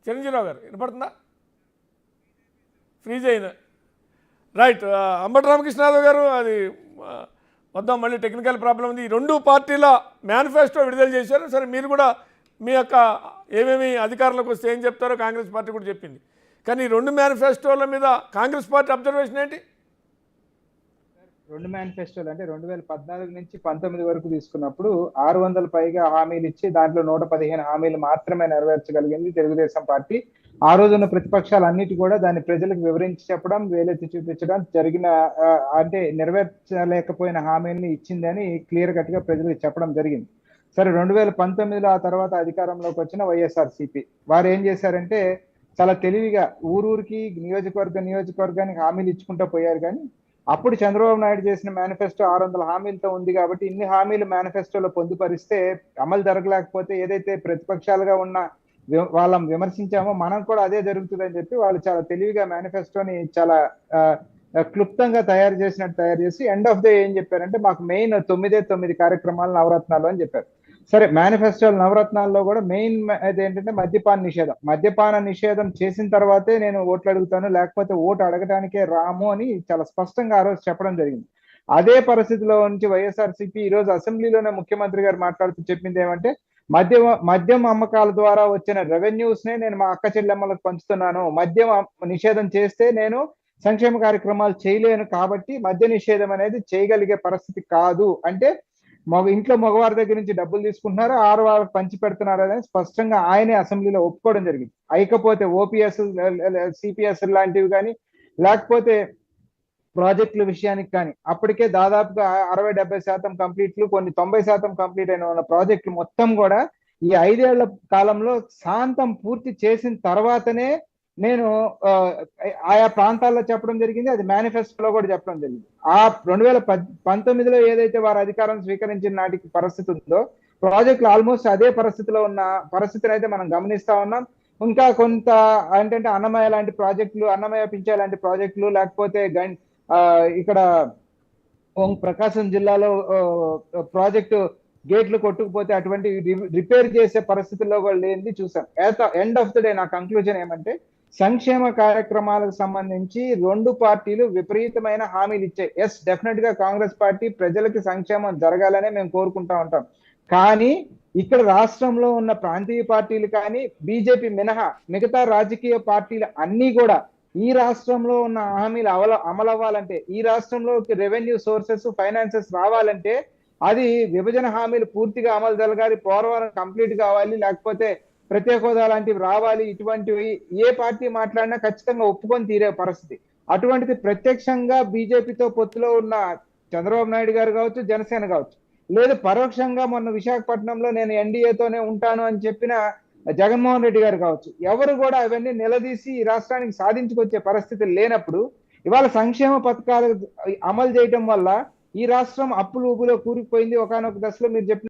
చిరంజీవిరావు గారు వినపడుతుందా? ఫ్రీజ్ అయిన రైట్. అంబటి రామకృష్ణారావు గారు అది మొత్తం మళ్ళీ టెక్నికల్ ప్రాబ్లం ఉంది. ఈ రెండు పార్టీల మేనిఫెస్టో విడుదల చేశారు. సరే మీరు కూడా మీ యొక్క ఏమేమి అధికారంలోకి వస్తే ఏం చెప్తారో కాంగ్రెస్ పార్టీ కూడా చెప్పింది. కానీ ఈ రెండు మేనిఫెస్టోల మీద కాంగ్రెస్ పార్టీ అబ్జర్వేషన్ ఏంటి? రెండు మేనిఫెస్టోలు అంటే 2014 నుంచి 19 వరకు తీసుకున్నప్పుడు 600 పైగా హామీలు ఇచ్చి దాంట్లో 115 హామీలు మాత్రమే నెరవేర్చగలిగింది తెలుగుదేశం పార్టీ. ఆ రోజున్న ప్రతిపక్షాలన్నిటి కూడా దాన్ని ప్రజలకు వివరించి చెప్పడం, వేలెత్తి చూపించడం జరిగిన అంటే నెరవేర్చలేకపోయిన హామీల్ని ఇచ్చిందని క్లియర్ కట్ గా ప్రజలకు చెప్పడం జరిగింది. సరే 2019లో ఆ తర్వాత అధికారంలోకి వచ్చిన వైఎస్ఆర్సీపీ వారు ఏం చేశారంటే చాలా తెలివిగా ఊరూరికి నియోజకవర్గానికి హామీలు ఇచ్చుకుంటూ పోయారు. కానీ అప్పుడు చంద్రబాబు నాయుడు చేసిన మేనిఫెస్టో 600 హామీలతో ఉంది కాబట్టి ఇన్ని హామీలు మేనిఫెస్టోలో పొందుపరిస్తే అమలు జరగలేకపోతే ఏదైతే ప్రతిపక్షాలుగా ఉన్న వాళ్ళని విమర్శించామో మనం కూడా అదే జరుగుతుందని చెప్పి వాళ్ళు చాలా తెలివిగా మేనిఫెస్టోని చాలా క్లుప్తంగా తయారు చేసి ఎండ్ ఆఫ్ డే ఏం చెప్పారంటే మాకు మెయిన్ 9 కార్యక్రమాలు నవరత్నాలు అని చెప్పారు. సరే మేనిఫెస్టోలు నవరత్నాల్లో కూడా మెయిన్ ఏంటంటే మద్యపాన నిషేధం చేసిన తర్వాతే నేను ఓట్లు అడుగుతాను, లేకపోతే ఓటు అడగడానికే రాము అని చాలా స్పష్టంగా ఆ రోజు చెప్పడం జరిగింది. అదే పరిస్థితిలో నుంచి వైఎస్ఆర్సీపీ ఈ రోజు అసెంబ్లీలోనే ముఖ్యమంత్రి గారు మాట్లాడుతూ చెప్పింది ఏమంటే మద్యం అమ్మకాల ద్వారా వచ్చిన రెవెన్యూస్ నే నేను మా అక్క చెల్లెమ్మలకు పంచుతున్నాను, మద్యం నిషేధం చేస్తే నేను సంక్షేమ కార్యక్రమాలు చేయలేను కాబట్టి మద్య నిషేధం అనేది చేయగలిగే పరిస్థితి కాదు అంటే ఇంట్లో మగవారి దగ్గర నుంచి డబ్బులు తీసుకుంటున్నారు, ఆడవాళ్ళకి పంచి పెడుతున్నారు అనేది స్పష్టంగా ఆయనే అసెంబ్లీలో ఒప్పుకోవడం జరిగింది. అయికపోతే ఓపీఎస్ సిపిఎస్ లాంటివి కానీ లేకపోతే ప్రాజెక్టుల విషయానికి కానీ అప్పటికే దాదాపుగా 60-70% కంప్లీట్లు, కొన్ని 90% కంప్లీట్ అయిన ప్రాజెక్టులు మొత్తం కూడా ఈ 5 ఏళ్ల కాలంలో శాంతం పూర్తి చేసిన తర్వాతనే నేను ఆయా ప్రాంతాల్లో చెప్పడం జరిగింది. అది మేనిఫెస్టోలో కూడా చెప్పడం జరిగింది. ఆ 2019లో ఏదైతే వారు అధికారం స్వీకరించిన నాటికి పరిస్థితి ఉందో ప్రాజెక్టులు ఆల్మోస్ట్ అదే పరిస్థితిలో ఉన్న పరిస్థితిని అయితే మనం గమనిస్తా ఉన్నాం. ఇంకా కొంత ఏంటంటే అన్నమయ్య లాంటి ప్రాజెక్టులు, అన్నమయ్య పింఛ లాంటి ప్రాజెక్టులు, లేకపోతే ఇక్కడ ప్రకాశం జిల్లాలో ప్రాజెక్టు గేట్లు కొట్టుకుపోతే అటువంటి రిపేర్ చేసే పరిస్థితుల్లో కూడా లేనిది చూసాం. ఎండ్ ఆఫ్ ద డే నా కంక్లూజన్ ఏమంటే సంక్షేమ కార్యక్రమాలకు సంబంధించి రెండు పార్టీలు విపరీతమైన హామీలు ఇచ్చాయి. ఎస్, డెఫినెట్ గా కాంగ్రెస్ పార్టీ ప్రజలకి సంక్షేమం జరగాలనే మేము కోరుకుంటా ఉంటాం. కానీ ఇక్కడ రాష్ట్రంలో ఉన్న ప్రాంతీయ పార్టీలు కానీ బీజేపీ మినహా మిగతా రాజకీయ పార్టీలు అన్ని కూడా ఈ రాష్ట్రంలో ఉన్న హామీలు అమలవ్వాలంటే, ఈ రాష్ట్రంలో రెవెన్యూ సోర్సెస్ ఫైనాన్సెస్ రావాలంటే అది విభజన హామీలు పూర్తిగా అమలు జరగాలి, పోలవరం కంప్లీట్ కావాలి, లేకపోతే ప్రత్యేక హోదా లాంటివి రావాలి. ఇటువంటివి ఏ పార్టీ మాట్లాడినా ఖచ్చితంగా ఒప్పుకొని తీరే పరిస్థితి. అటువంటిది ప్రత్యక్షంగా బీజేపీతో పొత్తులో ఉన్న చంద్రబాబు నాయుడు గారు కావచ్చు, జనసేన కావచ్చు, లేదు పరోక్షంగా మొన్న విశాఖపట్నంలో నేను ఎన్డీఏతోనే ఉంటాను అని చెప్పిన జగన్మోహన్ రెడ్డి గారు కావచ్చు, ఎవరు కూడా అవన్నీ నిలదీసి ఈ రాష్ట్రానికి సాధించుకొచ్చే పరిస్థితి లేనప్పుడు ఇవాళ సంక్షేమ పథకాలు అమలు చేయటం వల్ల ఈ రాష్ట్రం అప్పులు ఊబులో కూరుకుపోయింది. ఒకానొక దశలో మీరు చెప్పిన